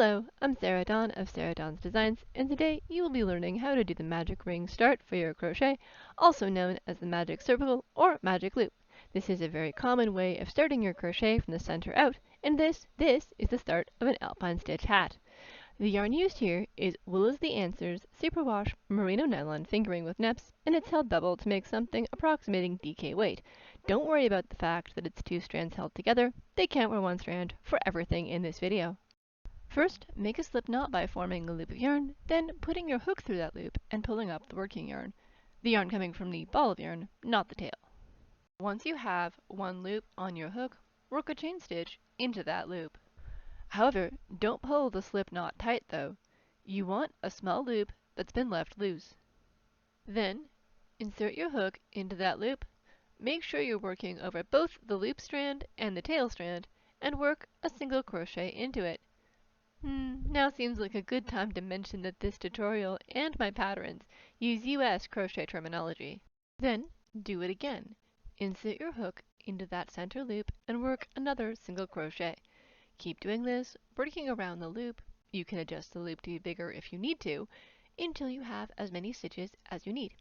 Hello, I'm Sarah Dawn of Sarah Dawn's Designs, and today you will be learning how to do the magic ring start for your crochet, also known as the magic circle or magic loop. This is a very common way of starting your crochet from the center out, and this is the start of an alpine stitch hat. The yarn used here is Wool is the Answers Superwash Merino Nylon Fingering with Neps, and it's held double to make something approximating DK weight. Don't worry about the fact that it's two strands held together. They count for one strand for everything in this video. First, make a slip knot by forming a loop of yarn, then putting your hook through that loop and pulling up the working yarn. The yarn coming from the ball of yarn, not the tail. Once you have one loop on your hook, work a chain stitch into that loop. However, don't pull the slip knot tight though. You want a small loop that's been left loose. Then, insert your hook into that loop. Make sure you're working over both the loop strand and the tail strand, and work a single crochet into it. Now seems like a good time to mention that this tutorial and my patterns use US crochet terminology. Then, do it again. Insert your hook into that center loop and work another single crochet. Keep doing this, working around the loop. You can adjust the loop to be bigger if you need to, until you have as many stitches as you need.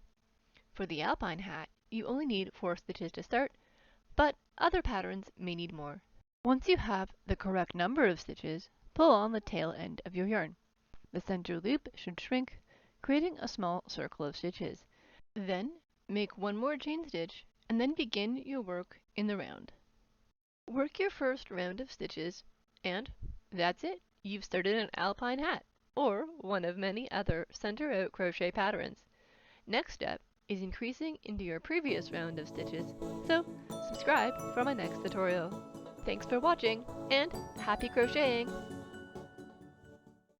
For the alpine hat, you only need 4 stitches to start, but other patterns may need more. Once you have the correct number of stitches, pull on the tail end of your yarn. The center loop should shrink, creating a small circle of stitches. Then, make one more chain stitch, and then begin your work in the round. Work your first round of stitches, and that's it. You've started an alpine hat, or one of many other center out crochet patterns. Next step is increasing into your previous round of stitches, so subscribe for my next tutorial. Thanks for watching, and happy crocheting!